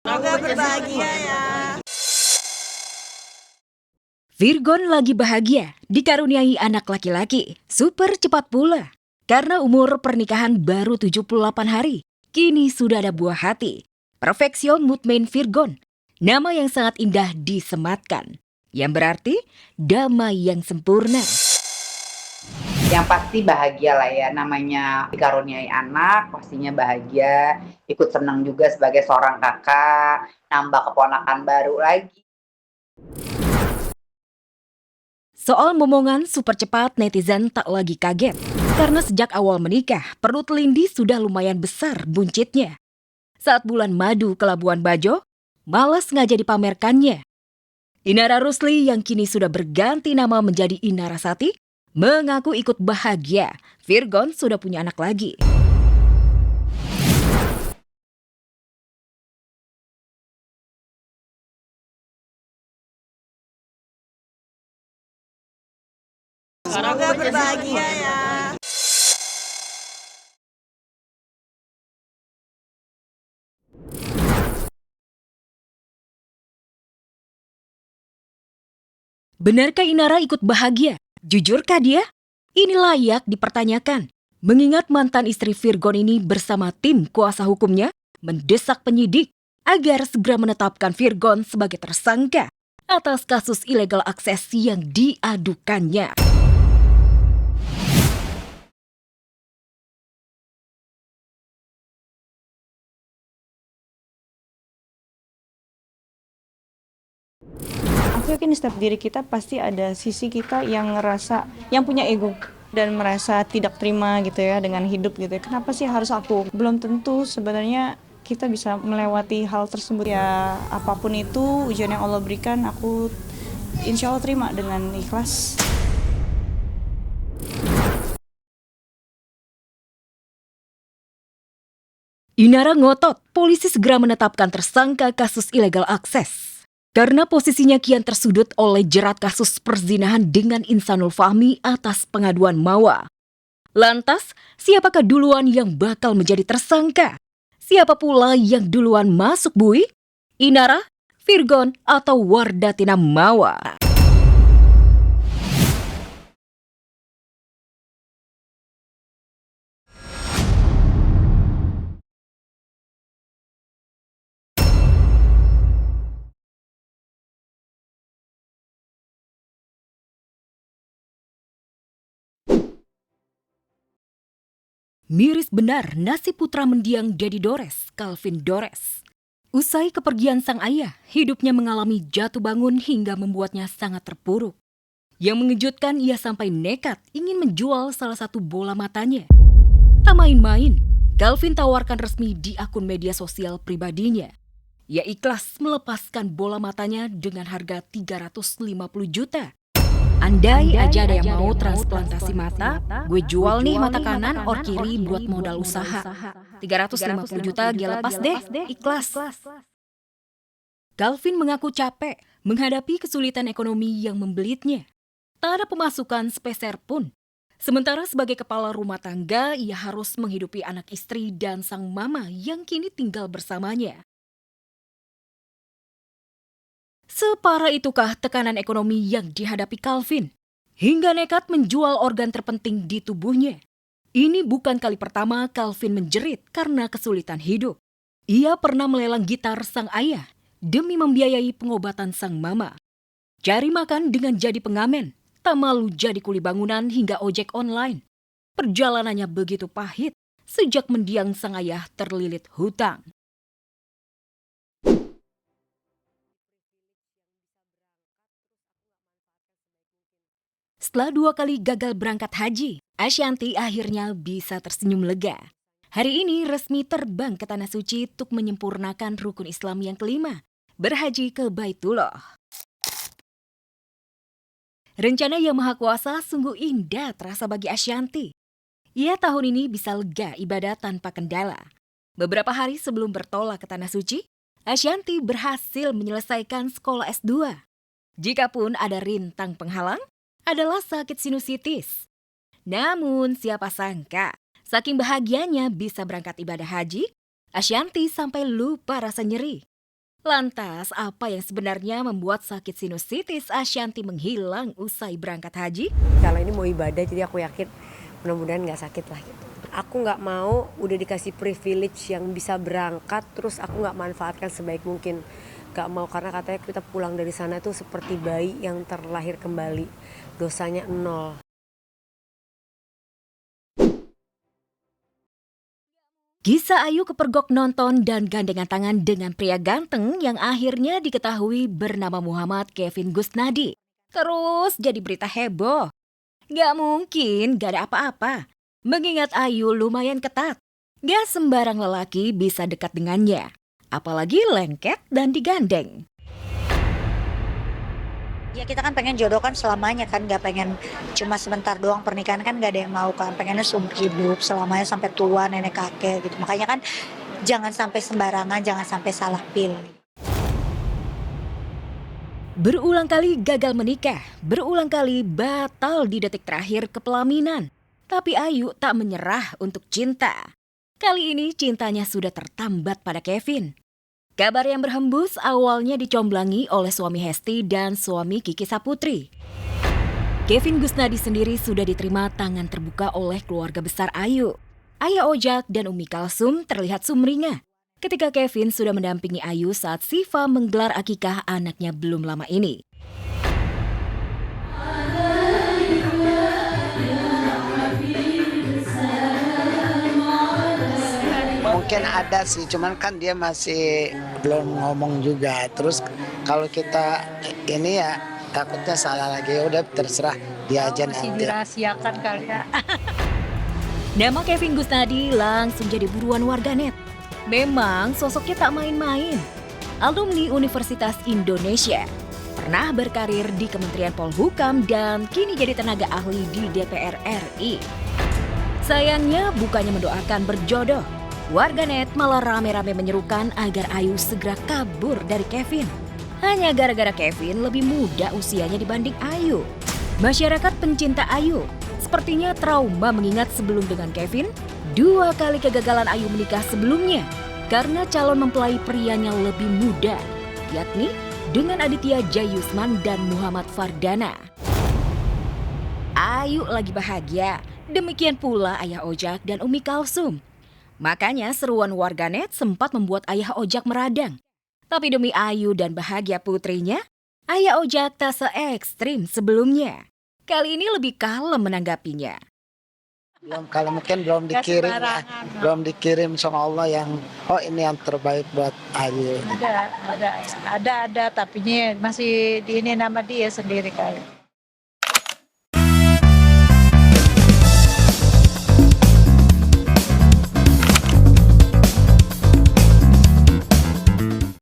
Semoga berbahagia ya. Virgon lagi bahagia dikaruniai anak laki-laki. Super cepat pula. Karena umur pernikahan baru 78 hari, kini sudah ada buah hati. Perfection Mutmain Virgon, nama yang sangat indah disematkan. Yang berarti damai yang sempurna. Yang pasti bahagia lah ya, namanya dikaruniai anak, pastinya bahagia, ikut senang juga sebagai seorang kakak, nambah keponakan baru lagi. Soal momongan super cepat, netizen tak lagi kaget. Karena sejak awal menikah, perut Lindi sudah lumayan besar buncitnya. Saat bulan madu ke Labuan Bajo, malas ngajak dipamerkannya. Inara Rusli yang kini sudah berganti nama menjadi Inara Sati, mengaku ikut bahagia. Virgon sudah punya anak lagi. Semoga berbahagia ya. Benarkah Inara ikut bahagia? Jujurkah dia? Ini layak dipertanyakan. Mengingat mantan istri Virgon ini bersama tim kuasa hukumnya mendesak penyidik agar segera menetapkan Virgon sebagai tersangka atas kasus ilegal akses yang diadukannya. Aku yakin di setiap diri kita pasti ada sisi kita yang ngerasa, yang punya ego dan merasa tidak terima gitu ya dengan hidup gitu ya. Kenapa sih harus aku? Belum tentu sebenarnya kita bisa melewati hal tersebut ya. Apapun itu ujian yang Allah berikan, aku insya Allah terima dengan ikhlas. Inara ngotot, polisi segera menetapkan tersangka kasus ilegal akses. Karena posisinya kian tersudut oleh jerat kasus perzinahan dengan Insanul Fahmi atas pengaduan Mawa. Lantas, siapakah duluan yang bakal menjadi tersangka? Siapa pula yang duluan masuk bui? Inara, Virgon, atau Wardatina Mawa? Miris benar nasib putra mendiang Dedi Dores, Calvin Dores. Usai kepergian sang ayah, hidupnya mengalami jatuh bangun hingga membuatnya sangat terpuruk. Yang mengejutkan, ia sampai nekat ingin menjual salah satu bola matanya. Tak main-main, Calvin tawarkan resmi di akun media sosial pribadinya. Ia ikhlas melepaskan bola matanya dengan harga 350 juta. Andai aja ada yang mau transplantasi mata, gue jual nih mata kanan or kiri buat modal usaha. 350 juta dia lepas deh, ikhlas. Calvin mengaku capek menghadapi kesulitan ekonomi yang membelitnya. Tak ada pemasukan sepeser pun. Sementara sebagai kepala rumah tangga, ia harus menghidupi anak istri dan sang mama yang kini tinggal bersamanya. Separah itukah tekanan ekonomi yang dihadapi Calvin? Hingga nekat menjual organ terpenting di tubuhnya. Ini bukan kali pertama Calvin menjerit karena kesulitan hidup. Ia pernah melelang gitar sang ayah demi membiayai pengobatan sang mama. Cari makan dengan jadi pengamen, tak malu jadi kuli bangunan hingga ojek online. Perjalanannya begitu pahit sejak mendiang sang ayah terlilit hutang. Setelah 2 kali gagal berangkat haji, Ashanti akhirnya bisa tersenyum lega. Hari ini resmi terbang ke Tanah Suci untuk menyempurnakan rukun Islam yang kelima, berhaji ke Baitullah. Rencana Yang Maha Kuasa sungguh indah terasa bagi Ashanti. Ia tahun ini bisa lega ibadah tanpa kendala. Beberapa hari sebelum bertolak ke Tanah Suci, Ashanti berhasil menyelesaikan sekolah S2. Jikapun ada rintang penghalang, adalah sakit sinusitis. Namun siapa sangka, saking bahagianya bisa berangkat ibadah haji, Ashanti sampai lupa rasa nyeri. Lantas, apa yang sebenarnya membuat sakit sinusitis Ashanti menghilang usai berangkat haji? Kalau ini mau ibadah, jadi aku yakin mudah-mudahan nggak sakit lah gitu. Aku nggak mau udah dikasih privilege yang bisa berangkat, terus aku nggak manfaatkan sebaik mungkin. Nggak mau, karena katanya kita pulang dari sana tuh seperti bayi yang terlahir kembali. Dosanya 0. Kisah Ayu kepergok nonton dan gandengan tangan dengan pria ganteng yang akhirnya diketahui bernama Muhammad Kevin Gusnadi. Terus jadi berita heboh. Gak mungkin gak ada apa-apa. Mengingat Ayu lumayan ketat. Gak sembarang lelaki bisa dekat dengannya. Apalagi lengket dan digandeng. Ya kita kan pengen jodoh kan selamanya kan, gak pengen cuma sebentar doang, pernikahan kan gak ada yang mau kan, pengennya seumur hidup selamanya sampai tua nenek kakek gitu. Makanya kan jangan sampai sembarangan, jangan sampai salah pilih. Berulang kali gagal menikah, berulang kali batal di detik terakhir kepelaminan. Tapi Ayu tak menyerah untuk cinta. Kali ini cintanya sudah tertambat pada Kevin. Kabar yang berhembus awalnya dicomblangi oleh suami Hesti dan suami Kiki Saputri. Kevin Gusnadi sendiri sudah diterima tangan terbuka oleh keluarga besar Ayu. Ayah Ojak dan Umi Kalsum terlihat sumringah ketika Kevin sudah mendampingi Ayu saat Siva menggelar akikah anaknya belum lama ini. Mungkin ada sih, cuman kan dia masih belum ngomong juga. Terus kalau kita ini ya takutnya salah lagi, ya udah terserah dia aja nanti. Masih dirahasiakan kali ya. Nama Kevin Gusnadi langsung jadi buruan warganet. Memang sosoknya tak main-main. Alumni Universitas Indonesia, pernah berkarir di Kementerian Polhukam dan kini jadi tenaga ahli di DPR RI. Sayangnya bukannya mendoakan berjodoh, warganet malah rame-rame menyerukan agar Ayu segera kabur dari Kevin. Hanya gara-gara Kevin lebih muda usianya dibanding Ayu. Masyarakat pencinta Ayu sepertinya trauma mengingat sebelum dengan Kevin, 2 kali kegagalan Ayu menikah sebelumnya karena calon mempelai prianya lebih muda, yakni dengan Aditya Jayusman dan Muhammad Fardana. Ayu lagi bahagia, demikian pula Ayah Ojak dan Umi Kalsum. Makanya seruan warganet sempat membuat Ayah Ojak meradang. Tapi demi Ayu dan bahagia putrinya, Ayah Ojak tak se-ekstrim sebelumnya. Kali ini lebih kalem menanggapinya. Belum, kalau mungkin belum dikirim ya, belum dikirim sama Allah yang ini yang terbaik buat Ayu. Ada, tapi masih di ini nama dia sendiri kali.